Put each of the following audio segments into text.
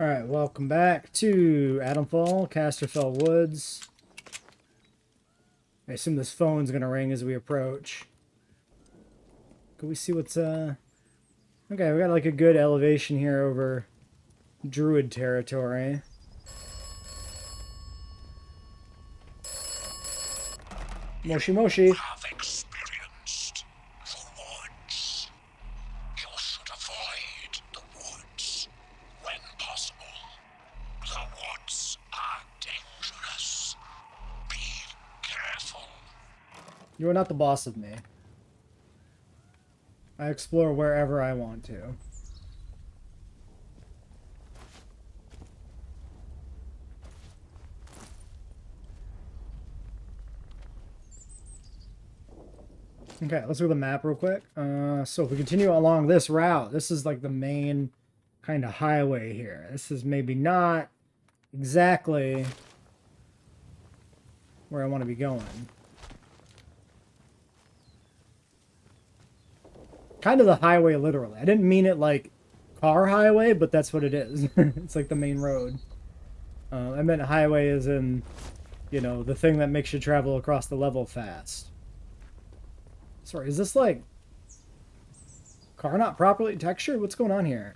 Alright, welcome back to Atomfall, Casterfell Woods. I assume this phone's gonna ring as we approach. Can we see what's, Okay, we got like a good elevation here over Druid territory. Moshi Moshi. Have experienced the woods. You should avoid the woods when possible. The woods are dangerous. Be careful. You are not the boss of me. I explore wherever I want to. Okay, let's look at the map real quick. So if we continue along this route, this is like the main kind of highway here. This is maybe not exactly where I want to be going. Kind of the highway, literally. I didn't mean it like car highway, but that's what it is. It's like the main road. I meant highway as in, you know, the thing that makes you travel across the level fast. Sorry, is this like car not properly textured? What's going on here?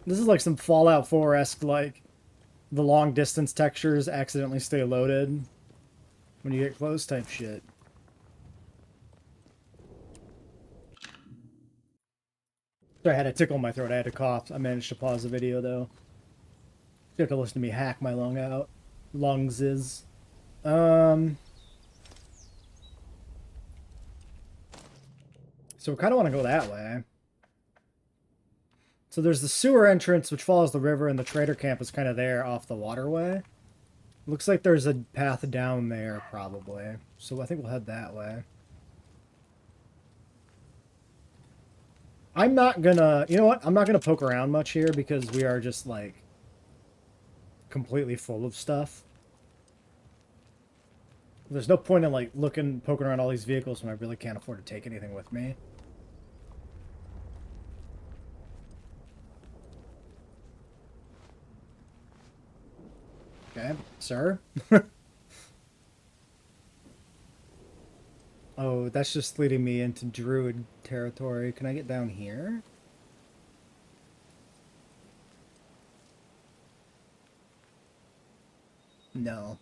This is like some Fallout 4-esque, like the long distance textures accidentally stay loaded when you get close type shit. Sorry, I had a tickle in my throat. I had to cough. I managed to pause the video though. You have to listen to me hack my lung out. Lungs is. So we kind of want to go that way. So there's the sewer entrance, which follows the river, and the trader camp is kind of there off the waterway. Looks like there's a path down there, probably. So I think we'll head that way. I'm not gonna... You know what? I'm not gonna poke around much here, because we are just, like, completely full of stuff. There's no point in, like, poking around all these vehicles when I really can't afford to take anything with me. Okay, sir. Oh, that's just leading me into Druid territory. Can I get down here? No.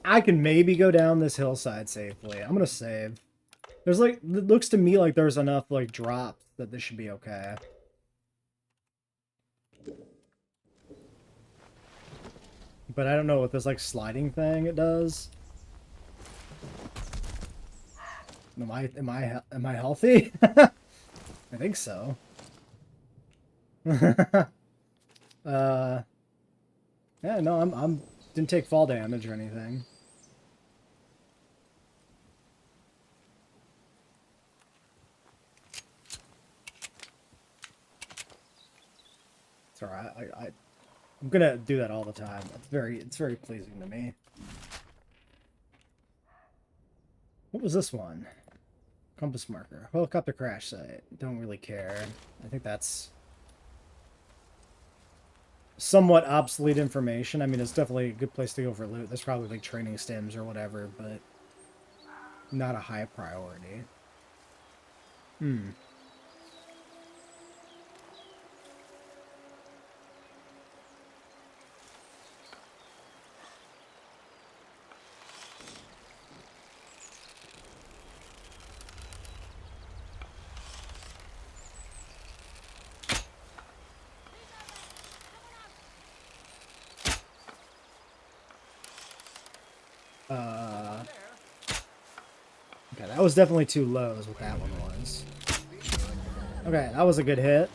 I can maybe go down this hillside safely. I'm gonna save. There's like, it looks to me like there's enough like drops that this should be okay. But I don't know what this like sliding thing it does. Am I healthy? I think so. Yeah, no, I'm didn't take fall damage or anything. It's alright. I'm gonna do that all the time. It's very pleasing to me. What was this one? Compass marker. Helicopter crash site. Don't really care. I think that's somewhat obsolete information. I mean, it's definitely a good place to go for loot. There's probably like training stims or whatever, but not a high priority. Hmm. Okay, that was definitely too low is what that one was. Okay, that was a good hit.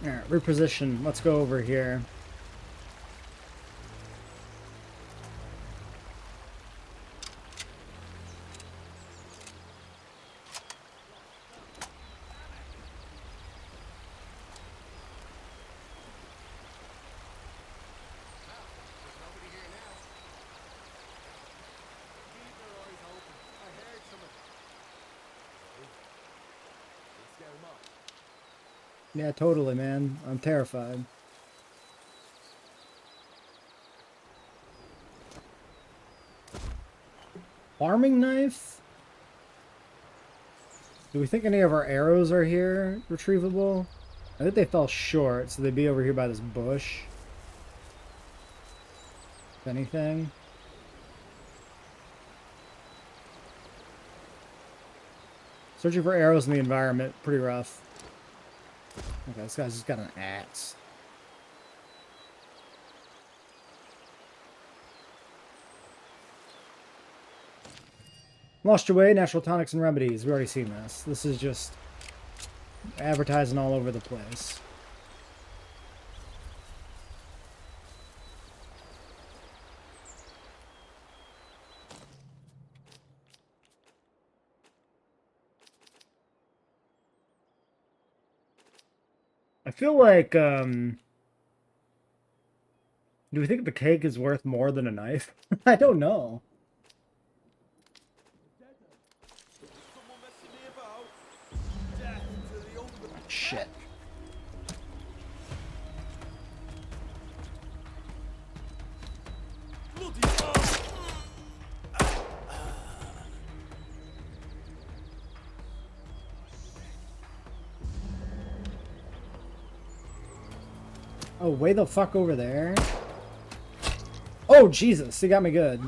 Alright, reposition. Let's go over here. Yeah, totally, man. I'm terrified. Farming knife? Do we think any of our arrows are here retrievable? I think they fell short, so they'd be over here by this bush. If anything. Searching for arrows in the environment, pretty rough. Okay, this guy's just got an axe. Lost your way, natural tonics and remedies. We've already seen this. This is just advertising all over the place. I feel like, do we think the cake is worth more than a knife? I don't know. Shit. Oh, way the fuck over there. Oh, Jesus. He got me good.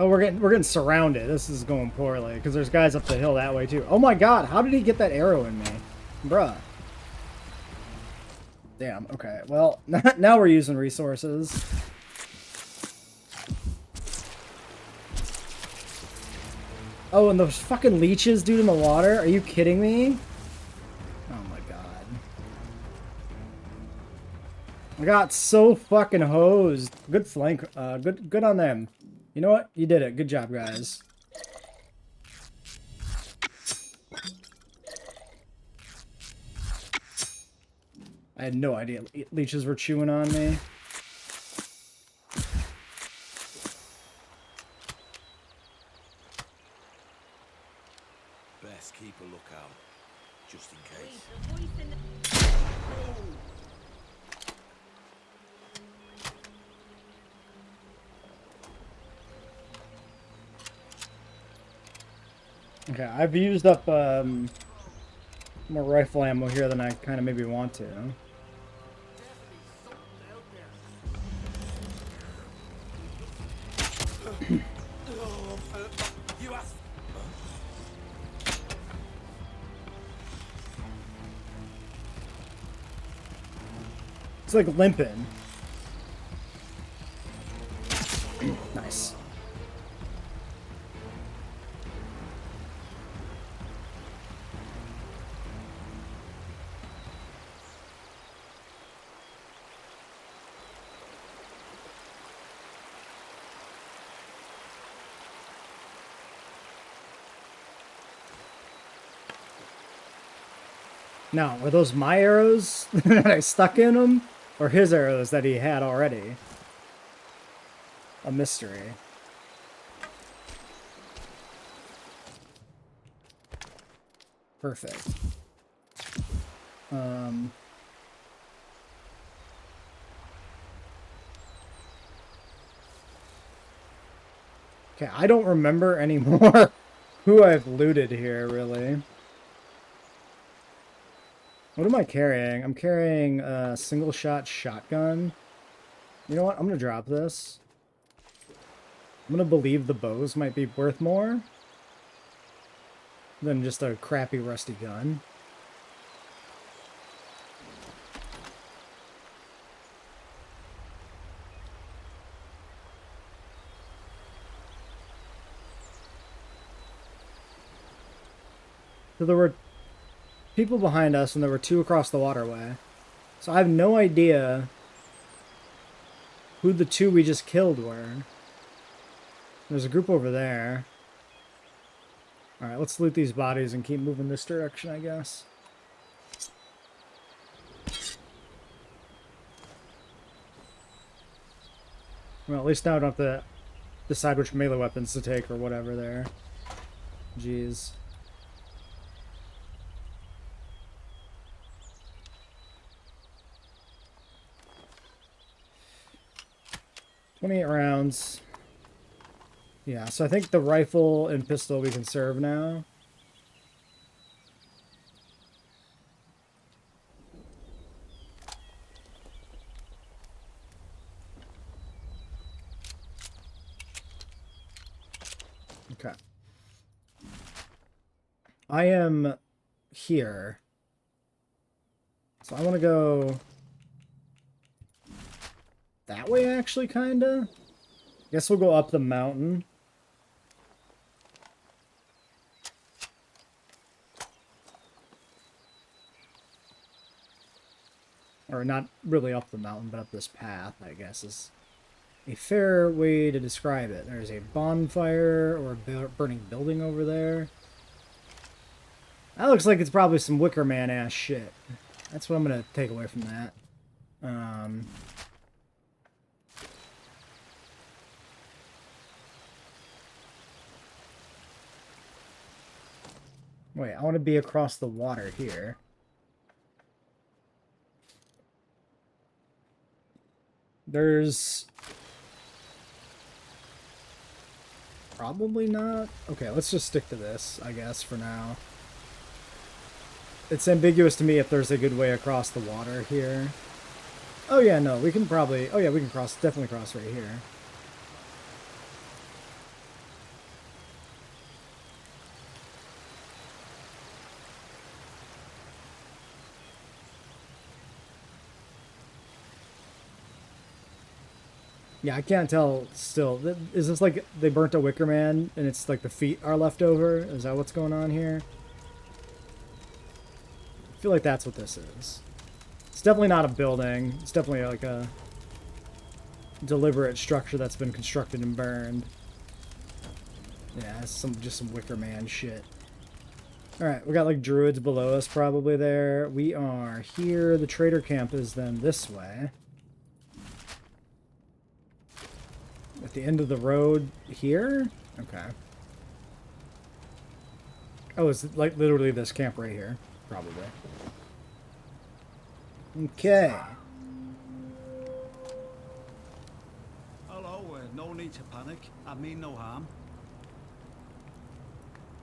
Oh, we're getting surrounded. This is going poorly because there's guys up the hill that way too. Oh my god, how did he get that arrow in me? Bruh. Damn, okay. Well, now we're using resources. Oh, and those fucking leeches, dude, in the water? Are you kidding me? Oh my god. I got so fucking hosed. Good flank. Good on them. You know what? You did it. Good job, guys. I had no idea leeches were chewing on me. Best keep a lookout, just in case. Okay, I've used up more rifle ammo here than I kind of maybe want to. It's like limping. Nice. Now, were those my arrows that I stuck in him? Or his arrows that he had already? A mystery. Perfect. Okay, I don't remember anymore who I've looted here, really. What am I carrying? I'm carrying a single-shot shotgun. You know what? I'm gonna drop this. I'm gonna believe the bows might be worth more than just a crappy rusty gun. So there were people behind us, and there were two across the waterway. So I have no idea who the two we just killed were. There's a group over there. Alright, let's loot these bodies and keep moving this direction, I guess. Well, at least now I don't have to decide which melee weapons to take or whatever there. Jeez. $28 rounds. Yeah, so I think the rifle and pistol we can serve now. Okay. I am here. So I want to go that way, actually, kinda. Guess we'll go up the mountain. Or not really up the mountain, but up this path, I guess, is a fair way to describe it. There's a bonfire or a burning building over there. That looks like it's probably some Wicker Man-ass shit. That's what I'm going to take away from that. Wait, I want to be across the water here. There's... probably not. Okay, let's just stick to this, I guess, for now. It's ambiguous to me if there's a good way across the water here. Oh yeah, no, we can probably... oh yeah, we can cross, definitely cross right here. Yeah, I can't tell still. Is this like they burnt a Wicker Man and it's like the feet are left over? Is that what's going on here? I feel like that's what this is. It's definitely not a building. It's definitely like a deliberate structure that's been constructed and burned. Yeah, it's just some Wicker Man shit. Alright, we got like druids below us probably there. We are here. The trader camp is then this way. At the end of the road here? Okay. Oh, it's like literally this camp right here. Probably. Okay. Hello, no need to panic. I mean no harm.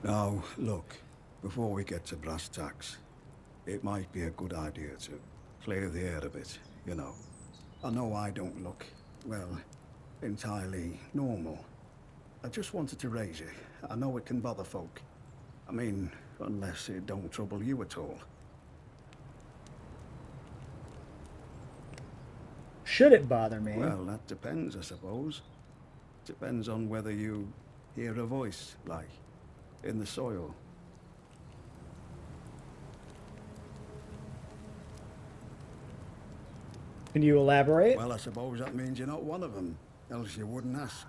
Now, look, before we get to brass tacks, it might be a good idea to clear the air a bit, you know. I know I don't look, well, entirely normal. I just wanted to raise it. I know it can bother folk. I mean, unless it don't trouble you at all. Should it bother me? Well, that depends, I suppose. Depends on whether you hear a voice, like, in the soil. Can you elaborate? Well, I suppose that means you're not one of them, else you wouldn't ask.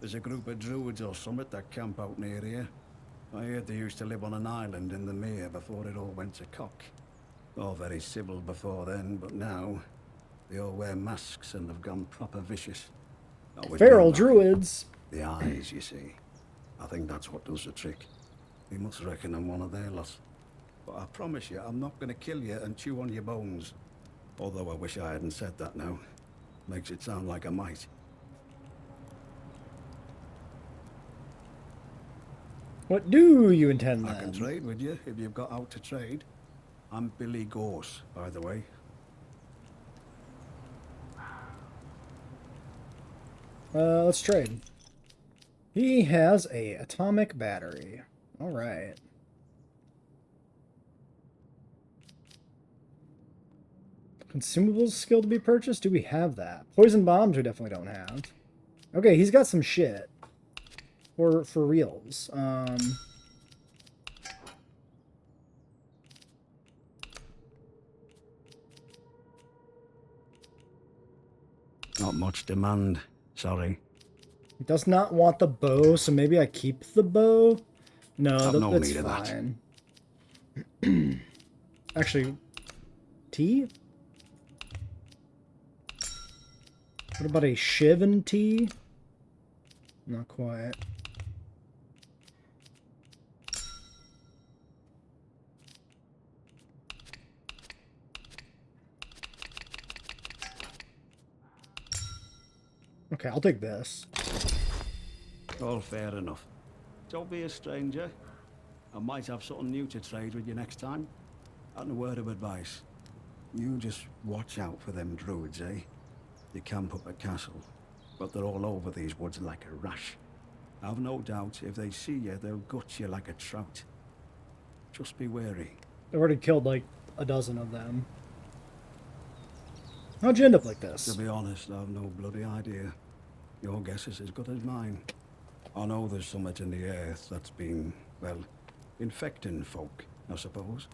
There's a group of druids or something that camp out near here. I heard they used to live on an island in the mere before it all went to cock. All very civil before then, but now they all wear masks and have gone proper vicious. Not with Feral me, mind. druids. The eyes, you see. I think that's what does the trick. They must reckon I'm one of their lot. But I promise you, I'm not going to kill you and chew on your bones. Although I wish I hadn't said that now. Makes it sound like I might. What do you intend then? I can trade with you if you've got out to trade. I'm Billy Gorse, by the way. Let's trade. He has a atomic battery. All right. Consumables skill to be purchased? Do we have that? Poison bombs we definitely don't have. Okay, he's got some shit. For reals. Not much demand. Sorry. He does not want the bow, so maybe I keep the bow? No, I've no that's need of that. fine. Actually, tea? What about a shiv and tea? Not quite. Okay, I'll take this. All fair enough. Don't be a stranger. I might have something new to trade with you next time. And a word of advice. You just watch out for them druids, eh? They camp up at castle, but they're all over these woods like a rash. I've no doubt if they see you, they'll gut you like a trout. Just be wary. I've already killed like a dozen of them. How'd you end up like To this? be honest, I've no bloody idea. Your guess is as good as mine. I know there's something in the earth that's been, well, infecting folk, I suppose.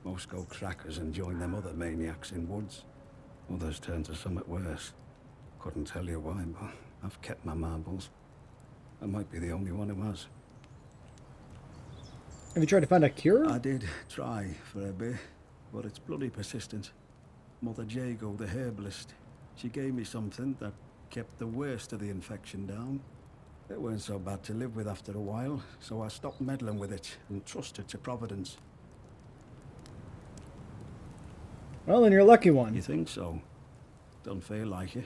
Most go crackers and join them other maniacs in woods. Others turn to something worse. Couldn't tell you why, but I've kept my marbles. I might be the only one who has. Have you tried to find a cure? I did try for a bit, but it's bloody persistent. Mother Jago, the herbalist, she gave me something that kept the worst of the infection down. It weren't so bad to live with after a while, so I stopped meddling with it and trusted to Providence. Well, then you're a lucky one. You think so? Don't feel like it.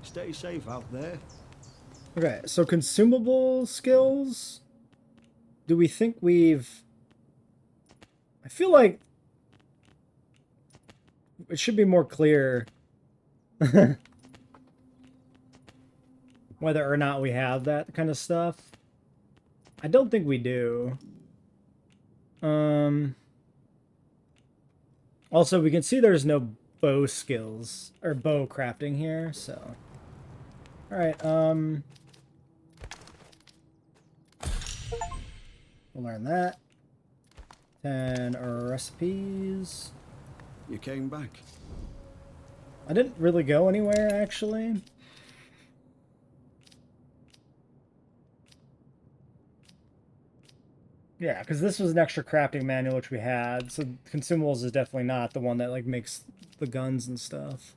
Stay safe out there. Okay, so consumable skills. Do we think we've... I feel like it should be more clear whether or not we have that kind of stuff. I don't think we do. Also, we can see there's no bow skills or bow crafting here, so... Alright, we'll learn that. 10 recipes. You came back. I didn't really go anywhere, actually. Yeah, because this was an extra crafting manual which we had, so consumables is definitely not the one that like makes the guns and stuff.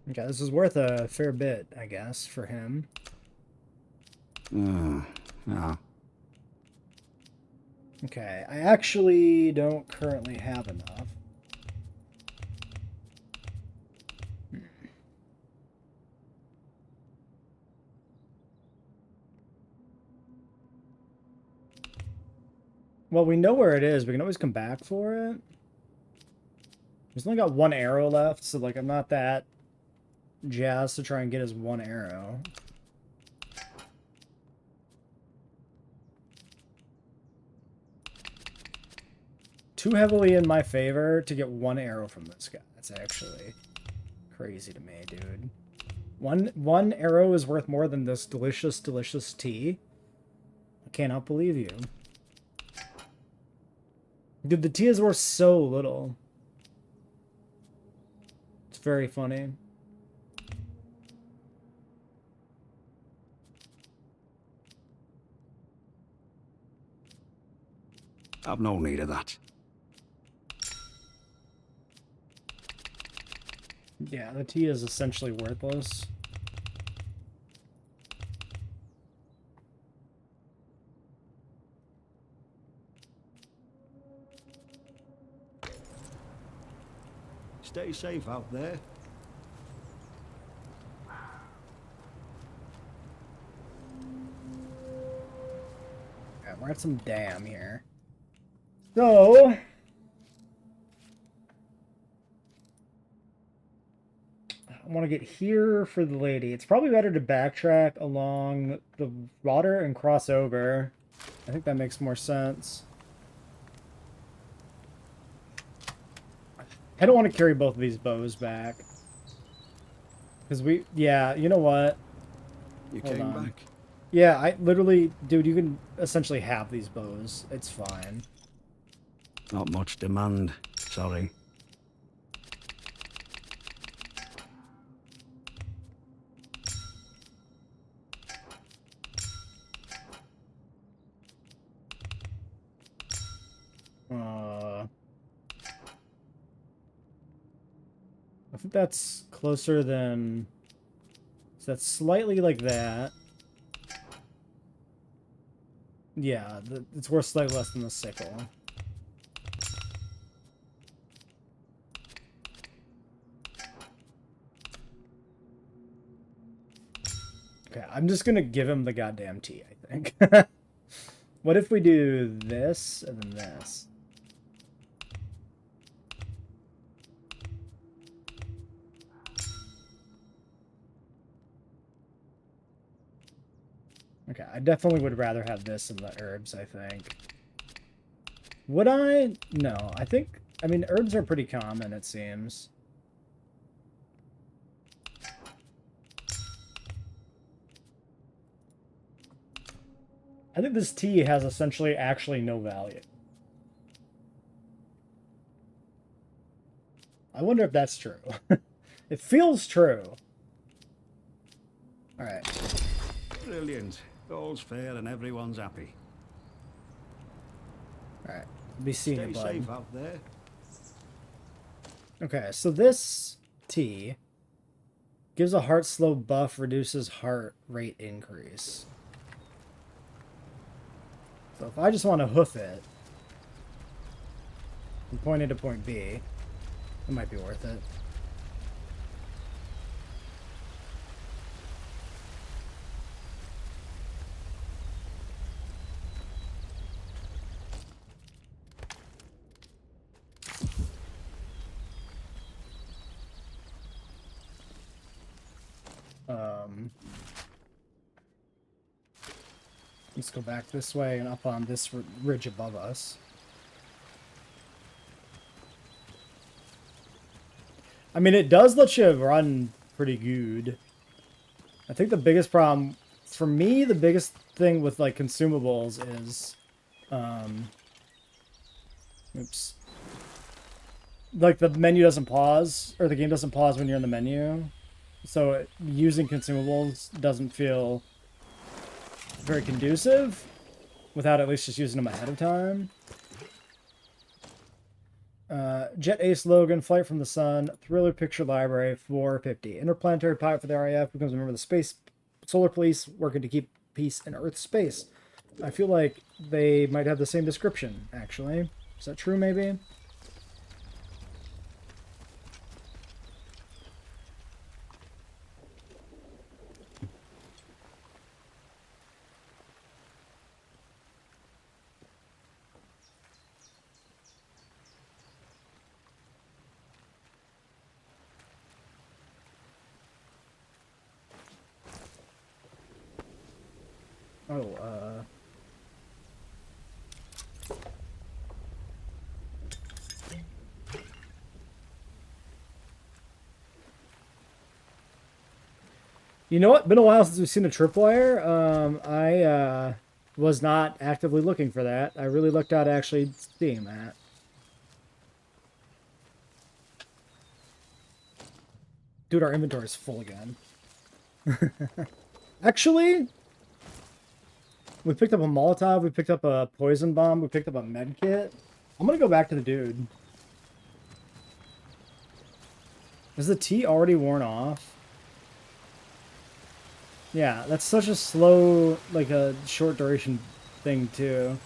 Okay, this is worth a fair bit, I guess, for him. Yeah. Okay, I actually don't currently have enough. Well, we know where it is. We can always come back for it. He's only got one arrow left, so like I'm not that jazzed to try and get his one arrow. Too heavily in my favor to get one arrow from this guy. That's actually crazy to me, dude. One arrow is worth more than this delicious, delicious tea. I cannot believe you. Dude, the tea is worth so little. It's very funny. I've no need of that. Yeah, the tea is essentially worthless. Stay safe out there. Yeah, we're at some dam here. So... I want to get here for the lady. It's probably better to backtrack along the water and cross over. I think that makes more sense. I don't want to carry both of these bows back. Because yeah, you know what? You Hold came on. back. Yeah, I literally, dude, you can essentially have these bows. It's fine. Not much demand. Sorry. Uh, I think that's closer than... So that's slightly like that. Yeah, it's worth slightly less than the sickle. Okay, I'm just gonna give him the goddamn tea, I think. What if we do this and then this? Okay, I definitely would rather have this than the herbs, I think. Would I? No, I think... I mean, herbs are pretty common, it seems. I think this tea has essentially actually no value. I wonder if that's true. It feels true. Alright. Brilliant. All's fair and everyone's happy. Alright. Be seeing Stay you, bud. safe out there. Okay, so this tea gives a heart slow buff, reduces heart rate increase. So if I just want to hoof it from point A to point B, it might be worth it. Let's go back this way and up on this ridge above us. I mean, it does let you run pretty good. I think the biggest problem, for me, the biggest thing with, like, consumables is, oops. Like, the menu doesn't pause, or the game doesn't pause when you're in the menu. So using consumables doesn't feel very conducive without at least just using them ahead of time. Jet Ace Logan, Flight from the Sun, Thriller Picture Library, 450. Interplanetary pilot for the RAF, becomes a member of the Space Solar Police, working to keep peace in Earth space. I feel like they might have the same description, actually. Is that true, maybe? Oh, You know what? Been a while since we've seen a tripwire. I was not actively looking for that. I really looked out actually seeing that. Dude, our inventory is full again. Actually, we picked up a Molotov, we picked up a poison bomb, we picked up a med kit. I'm gonna go back to the dude. Is the tea already worn off? Yeah, that's such a slow, like a short duration thing too.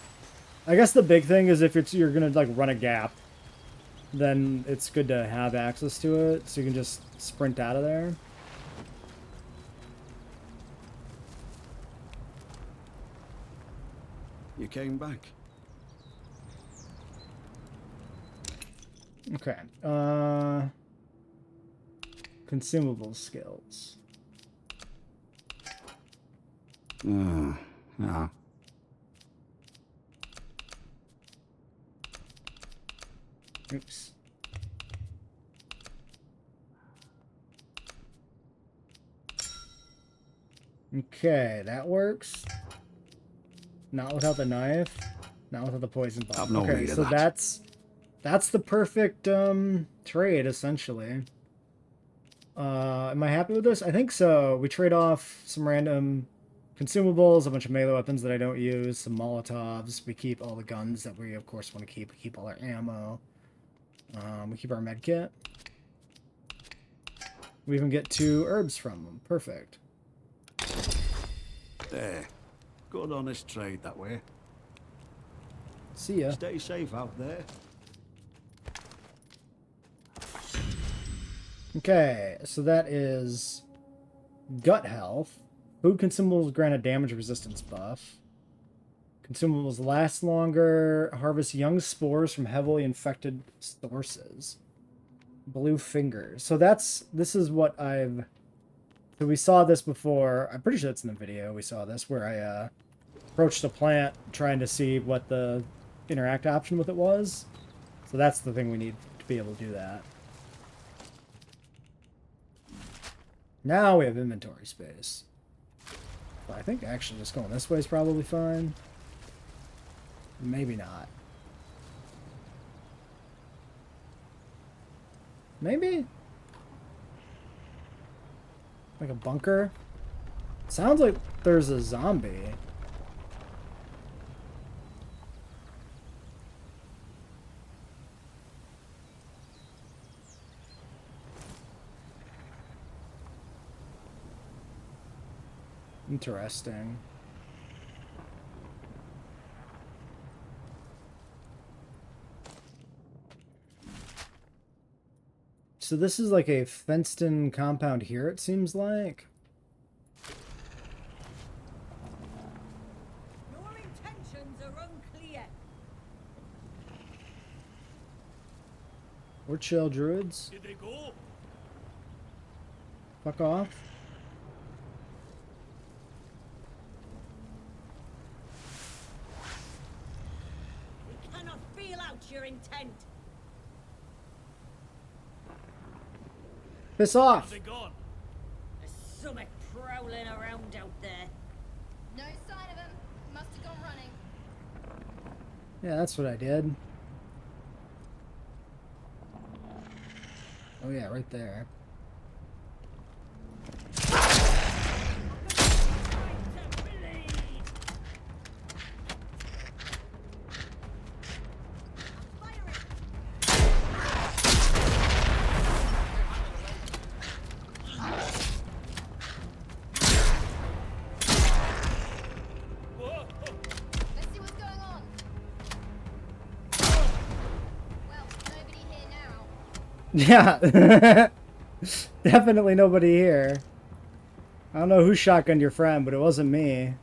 I guess the big thing is if you're gonna like run a gap, then it's good to have access to it so you can just sprint out of there. You came back. Okay. Consumable skills. Ah. Oops. Okay, that works. Not without the knife. Not without the poison bomb. Have no Okay, need of so that. that's the perfect trade essentially. Am I happy with this? I think so. We trade off some random consumables, a bunch of melee weapons that I don't use, some Molotovs. We keep all the guns that we, of course, want to keep. We keep all our ammo. We keep our med kit. We even get 2 herbs from them. Perfect. There. Good honest trade that way. See ya. Stay safe out there. Okay, so that is gut health. Food consumables grant a damage resistance buff. Consumables last longer. Harvest young spores from heavily infected sources. Blue fingers. So this is what I've... So we saw this before. I'm pretty sure that's in the video. We saw this where I approached a plant trying to see what the interact option with it was. So that's the thing we need to be able to do that. Now we have inventory space. But I think actually just going this way is probably fine. Maybe not. Maybe? Like a bunker? Sounds like there's a zombie. Interesting. So this is like a fenced-in compound here, it seems like. Your intentions are unclear. We're chill druids. Did they go? Fuck off. We cannot feel out your intent. Piss off! They gone? There's something prowling around out there. No sign of him. Must have gone running. Yeah, that's what I did. Oh yeah, right there. Let's see what's going on. Well, nobody here now. Yeah. Definitely nobody here. I don't know who shotgunned your friend, but it wasn't me.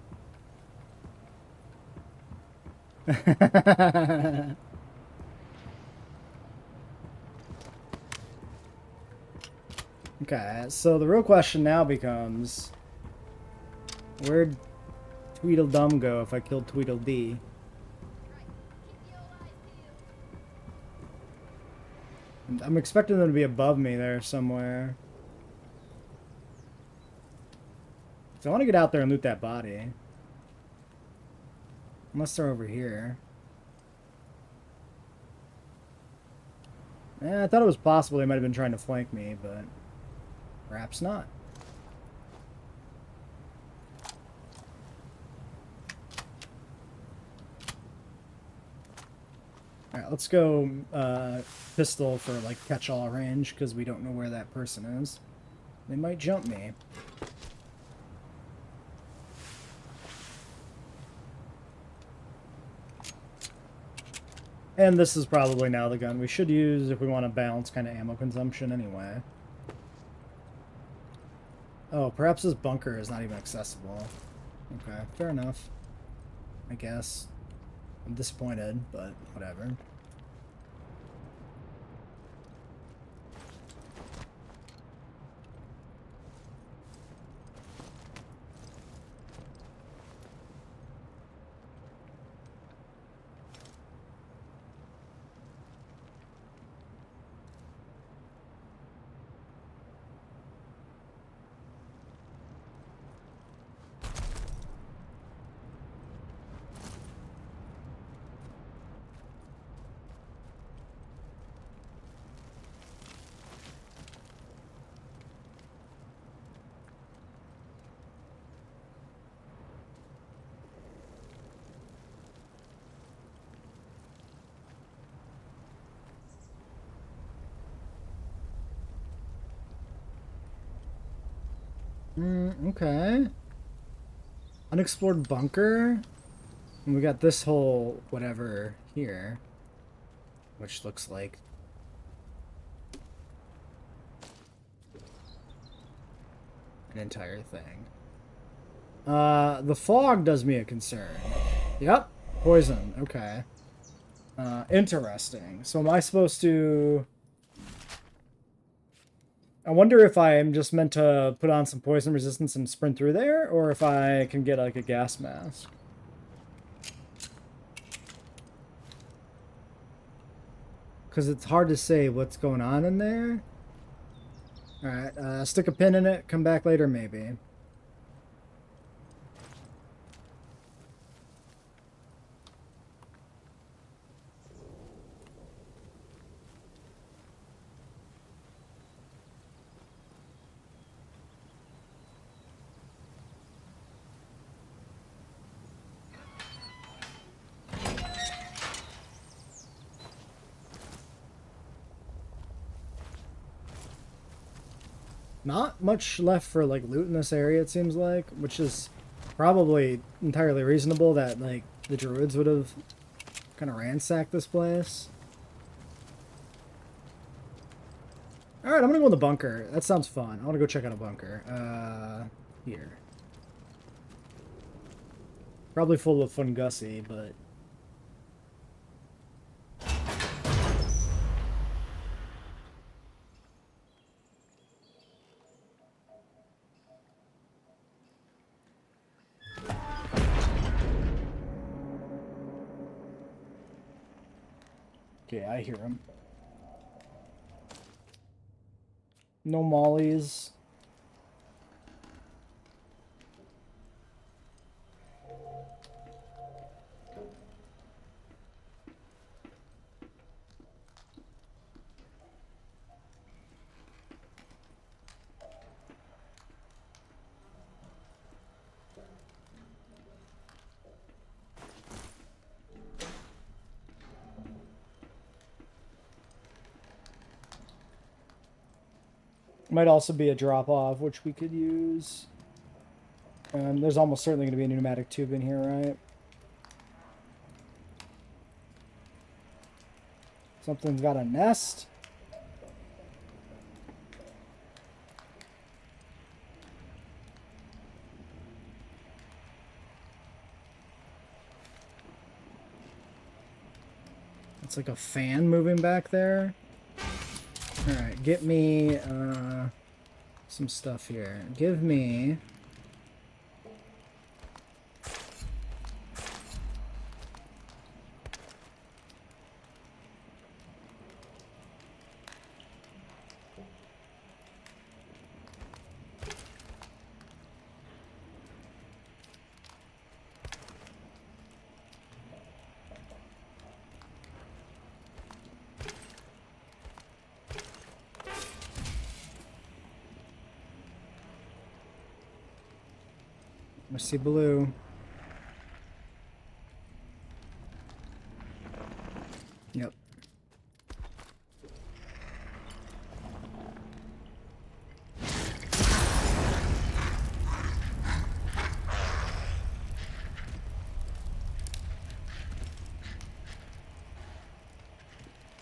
Okay, so the real question now becomes, where'd Tweedledum go if I killed Tweedledee? Right. Keep the old eyes peeled. I'm expecting them to be above me there somewhere. So I want to get out there and loot that body. Unless they're over here. I thought it was possible they might have been trying to flank me, but perhaps not. Alright, let's go pistol for like catch-all range, because we don't know where that person is. They might jump me. And this is probably now the gun we should use if we want to balance kind of ammo consumption anyway. Oh, perhaps this bunker is not even accessible. Okay, fair enough. I guess. I'm disappointed, but whatever. Okay. Unexplored bunker. And we got this whole whatever here, which looks like an entire thing. The fog does me a concern. Yep, poison. Okay. Interesting. So am I supposed to... I wonder if I am just meant to put on some poison resistance and sprint through there, or if I can get like a gas mask. Because it's hard to say what's going on in there. Alright, stick a pin in it, come back later maybe. Not much left for like loot in this area, it seems like, which is probably entirely reasonable that like the druids would have kind of ransacked this place. Alright, I'm gonna go in the bunker. That sounds fun. I want to go check out a bunker. Here. Probably full of fungussy, but... Okay, I hear him. No mollies. Might also be a drop-off, which we could use. There's almost certainly going to be a pneumatic tube in here, right? Something's got a nest. It's like a fan moving back there. Alright, get me some stuff here. Give me... I see blue. Yep.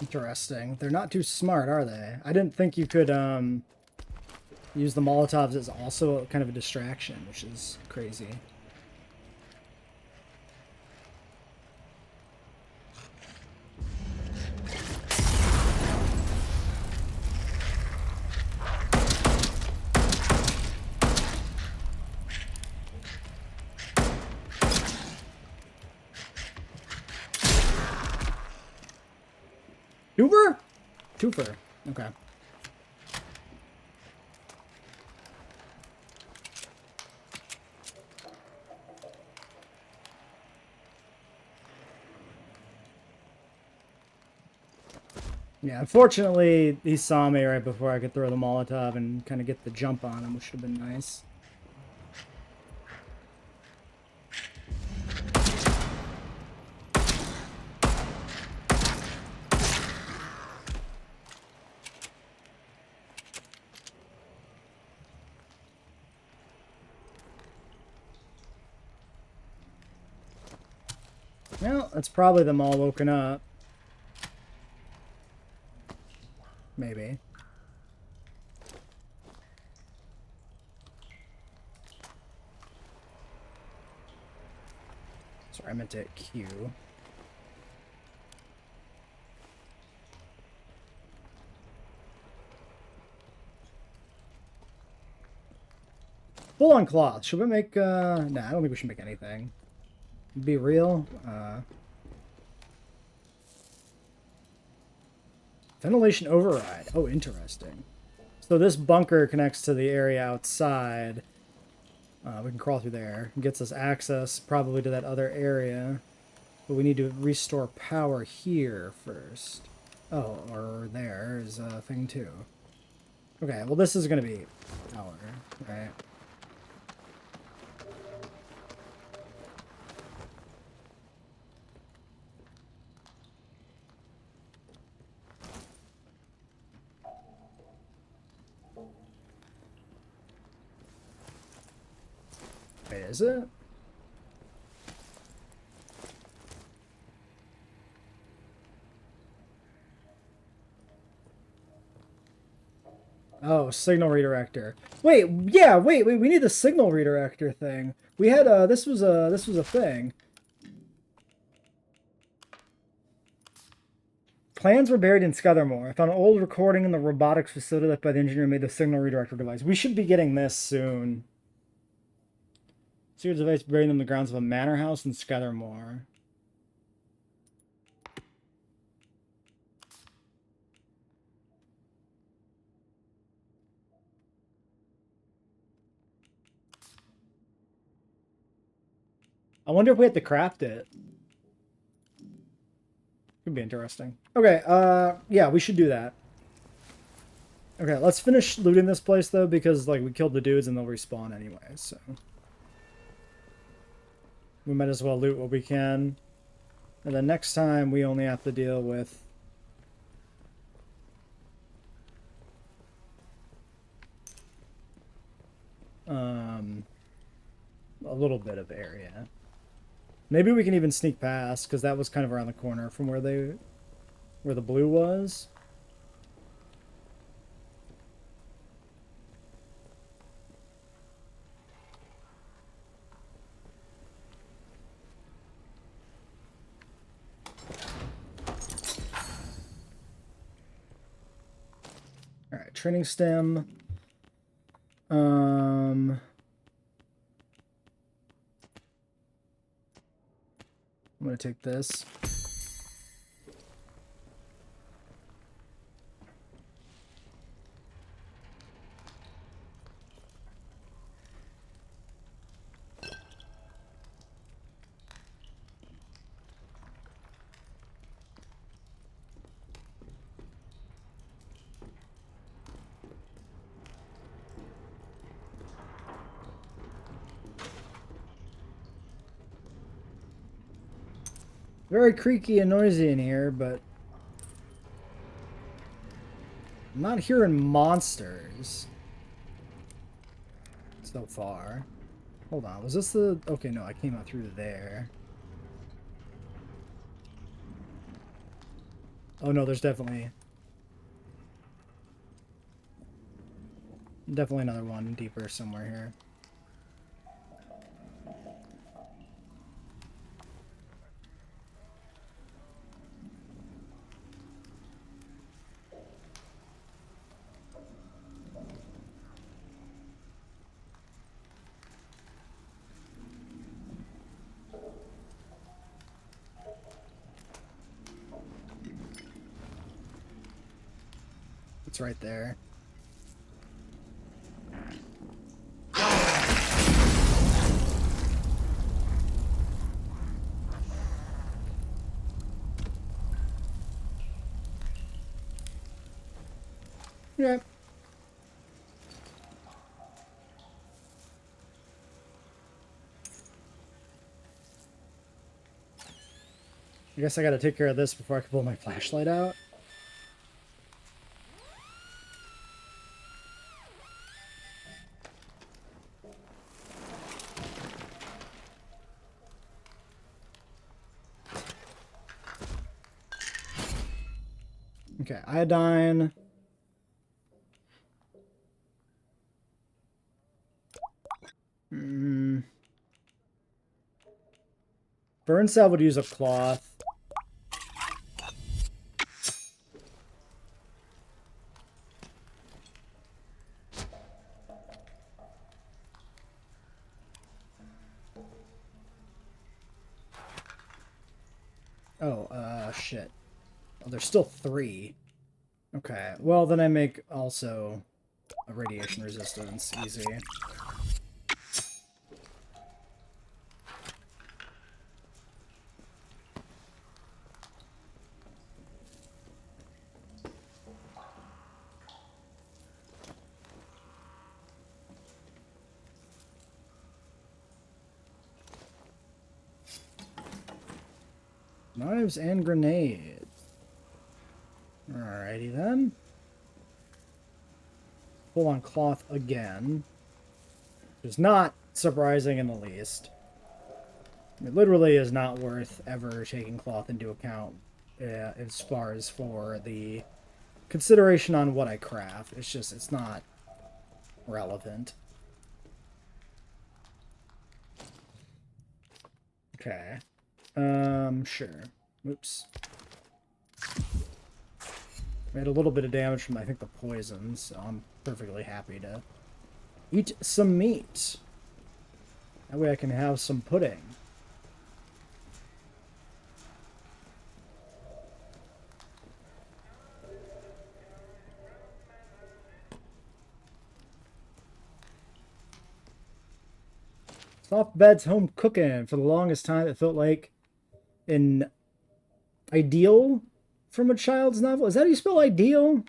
Interesting. They're not too smart, are they? I didn't think you could use the Molotovs as also kind of a distraction, which is crazy. Twofer? Twofer. Okay. Yeah, unfortunately, he saw me right before I could throw the Molotov and kind of get the jump on him, which would have been nice. Well, that's probably them all woken up. Maybe. Sorry, I meant to hit Q. Full on cloth. Should we make, nah, I don't think we should make anything. Be real. Ventilation override. Oh, interesting. So this bunker connects to the area outside. We can crawl through there. It gets us access probably to that other area. But we need to restore power here first. Oh, or there is a thing too. Okay, well this is going to be power, right? Wait, is it? Oh, signal redirector. Wait, yeah, wait, we need the signal redirector thing. We had this was a thing. Plans were buried in Scuthermore. I found an old recording in the robotics facility left by the engineer who made the signal redirector device. We should be getting this soon. Secret device buried in the grounds of a manor house in Scuthermore. I wonder if we have to craft it. Could be interesting. Okay, yeah, we should do that. Okay, let's finish looting this place, though, because, like, we killed the dudes and they'll respawn anyway, so... We might as well loot what we can. And then next time, we only have to deal with... a little bit of area. Maybe we can even sneak past, because that was kind of around the corner from where the blue was. Alright, training stem. I'm gonna take this. Very creaky and noisy in here, but I'm not hearing monsters so far. Hold on, was this the... Okay, no, I came out through there. Oh no, there's definitely another one deeper somewhere here. It's right there. Yeah. I guess I gotta take care of this before I can pull my flashlight out. Okay, iodine. Burn cell would use a cloth. Oh, shit. Oh, there's still 3. Okay, well then I make also a radiation resistance. Easy. Knives and grenades. Alrighty then. Pull on cloth again. Which is not surprising in the least. It literally is not worth ever taking cloth into account as far as for the consideration on what I craft. It's just, it's not relevant. Okay. Sure. Oops. Made a little bit of damage from, I think, the poison, so I'm perfectly happy to eat some meat. That way I can have some pudding. Soft beds, home cooking. For the longest time, it felt like an ideal from a child's novel. Is that how you spell ideal?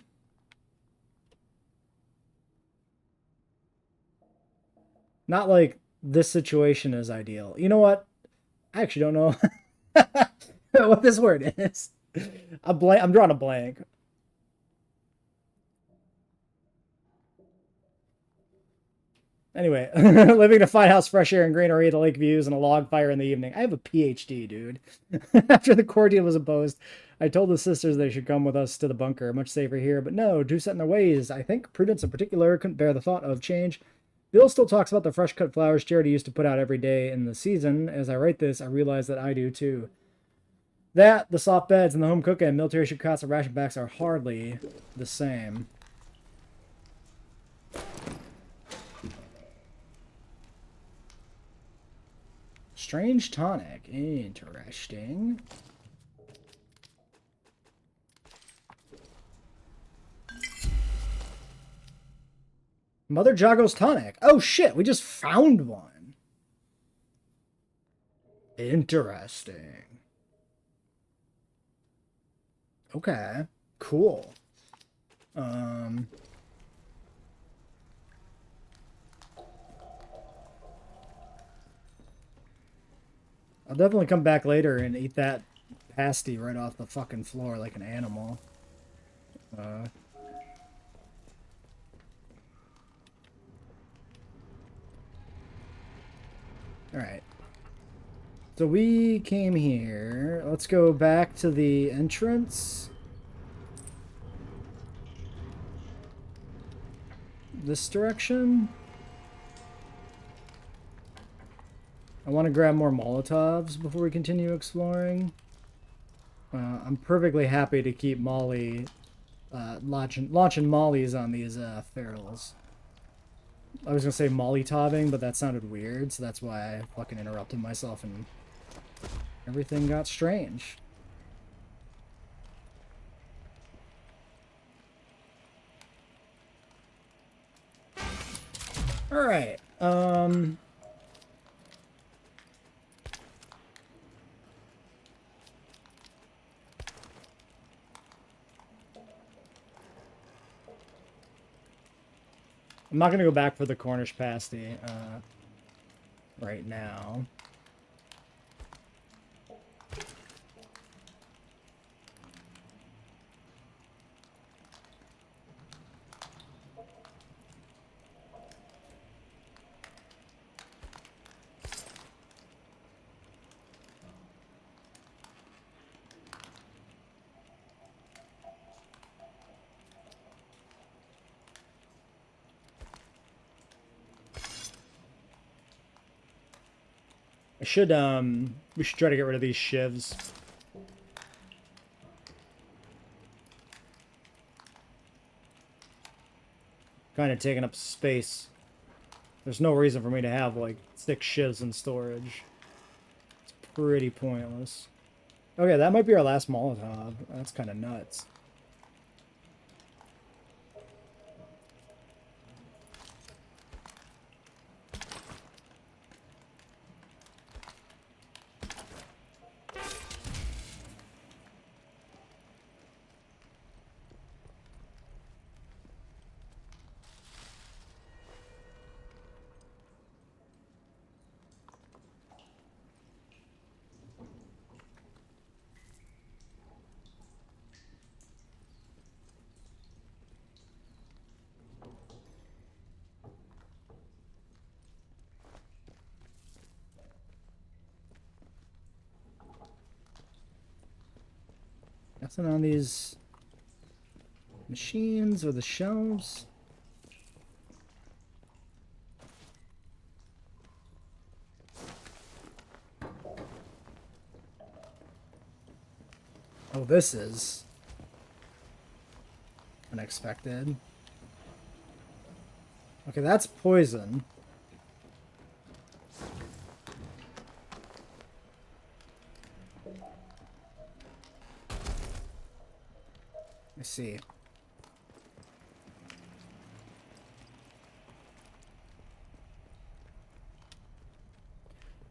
Not like this situation is ideal. You know what? I actually don't know what this word is. I'm drawing a blank. Anyway, living in a fine house, fresh air and greenery, the lake views, and a log fire in the evening. I have a PhD, dude. After the ordeal was imposed, I told the sisters they should come with us to the bunker. Much safer here, but no, too set in their ways. I think Prudence in particular couldn't bear the thought of change. Bill still talks about the fresh cut flowers Charity used to put out every day in the season. As I write this, I realize that I do too. That, the soft beds, and the home cooking and military issue cots and ration packs are hardly the same. Strange tonic. Interesting. Mother Jago's tonic. Oh shit, we just found one. Interesting. Okay, cool. I'll definitely come back later and eat that pasty right off the fucking floor like an animal. Alright. So we came here. Let's go back to the entrance. This direction. I want to grab more Molotovs before we continue exploring. I'm perfectly happy to keep Molly, launching Mollies on these ferals. I was gonna say Molly-tobbing, but that sounded weird, so that's why I fucking interrupted myself and everything got strange. Alright, I'm not gonna go back for the Cornish pasty right now. We should try to get rid of these shivs. Kind of taking up space. There's no reason for me to have, like, 6 shivs in storage. It's pretty pointless. Okay, that might be our last Molotov. That's kind of nuts. Nothing on these machines or the shelves. Oh, this is unexpected. Okay, that's poison. I see.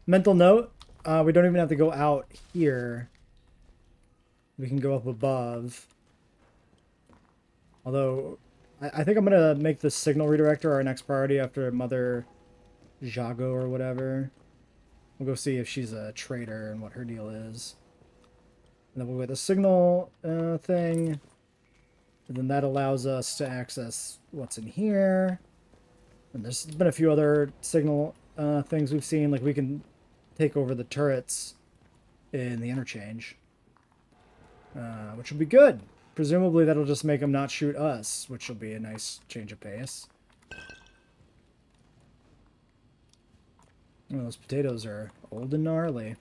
Mental note, we don't even have to go out here. We can go up above. Although, I think I'm going to make the signal redirector our next priority after Mother Jago or whatever. We'll go see if she's a traitor and what her deal is. And then we'll get the signal thing. And then that allows us to access what's in here. And there's been a few other signal things we've seen. Like we can take over the turrets in the interchange. Which will be good. Presumably that'll just make them not shoot us, which will be a nice change of pace. Oh, those potatoes are old and gnarly.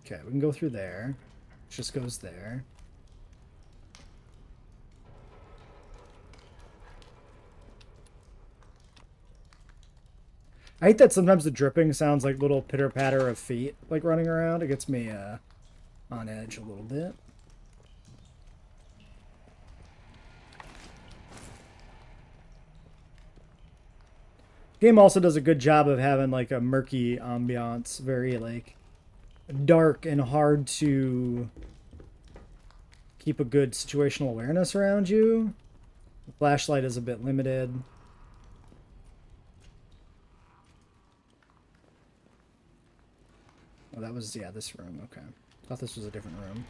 Okay, we can go through there. It just goes there. I hate that sometimes the dripping sounds like little pitter-patter of feet, like running around. It gets me on edge a little bit. Game also does a good job of having like a murky ambiance, very like dark and hard to keep a good situational awareness around you. The flashlight is a bit limited. Oh, that was, yeah, this room. Okay. Thought this was a different room.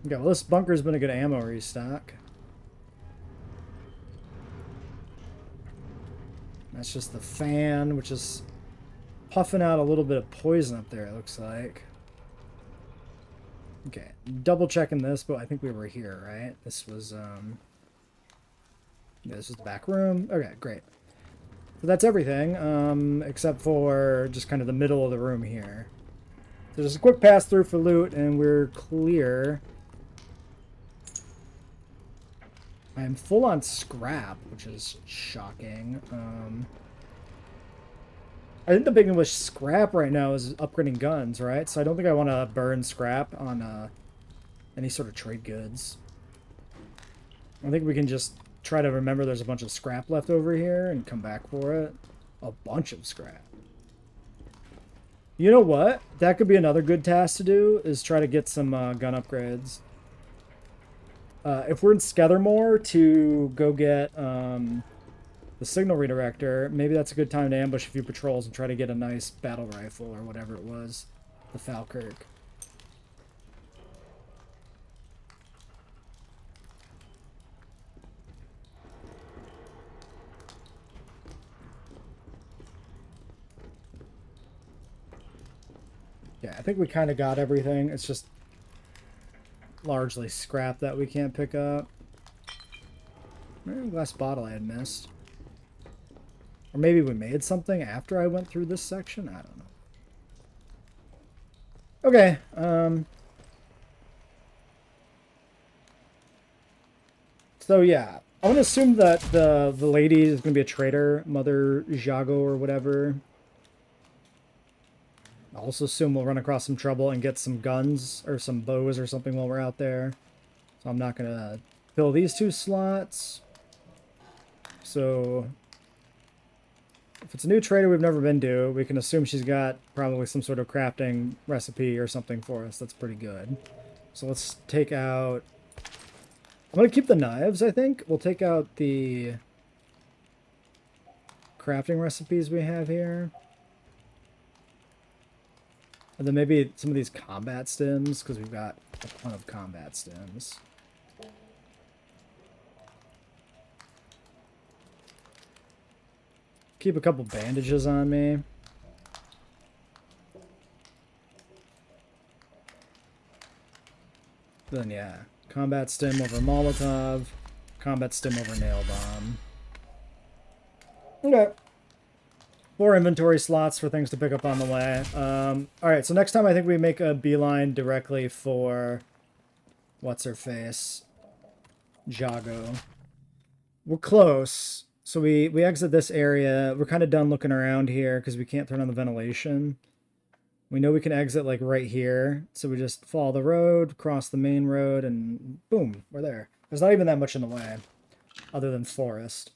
Okay, well, this bunker's been a good ammo restock. That's just the fan, which is puffing out a little bit of poison up there, it looks like. Okay, double checking this, but I think we were here, right? This was, yeah, this is the back room. Okay, great. So that's everything, except for just kind of the middle of the room here. So just a quick pass through for loot, and we're clear. I am full on scrap, which is shocking. I think the big thing with scrap right now is upgrading guns, right? So I don't think I want to burn scrap on any sort of trade goods. I think we can just try to remember there's a bunch of scrap left over here and come back for it. A bunch of scrap. You know what? That could be another good task to do, is try to get some gun upgrades. If we're in Skethermore to go get the signal redirector, maybe that's a good time to ambush a few patrols and try to get a nice battle rifle or whatever it was. The Falkirk. Yeah, I think we kind of got everything. It's just largely scrap that we can't pick up. Glass bottle I had missed. Or maybe we made something after I went through this section? I don't know. Okay, so yeah. I want to assume that the lady is going to be a traitor, Mother Jago or whatever. I also assume we'll run across some trouble and get some guns or some bows or something while we're out there. So I'm not going to fill these 2 slots. So if it's a new trader we've never been to, we can assume she's got probably some sort of crafting recipe or something for us. That's pretty good. So let's take out... I'm going to keep the knives, I think. We'll take out the crafting recipes we have here. And then maybe some of these combat stims, because we've got a ton of combat stims. Keep a couple bandages on me. Then yeah, combat stim over Molotov, combat stim over nail bomb. Okay. 4 inventory slots for things to pick up on the way. Alright, so next time I think we make a beeline directly for... What's-her-face? Jago. We're close. So we exit this area. We're kind of done looking around here because we can't turn on the ventilation. We know we can exit like right here. So we just follow the road, cross the main road, and boom, we're there. There's not even that much in the way other than forest.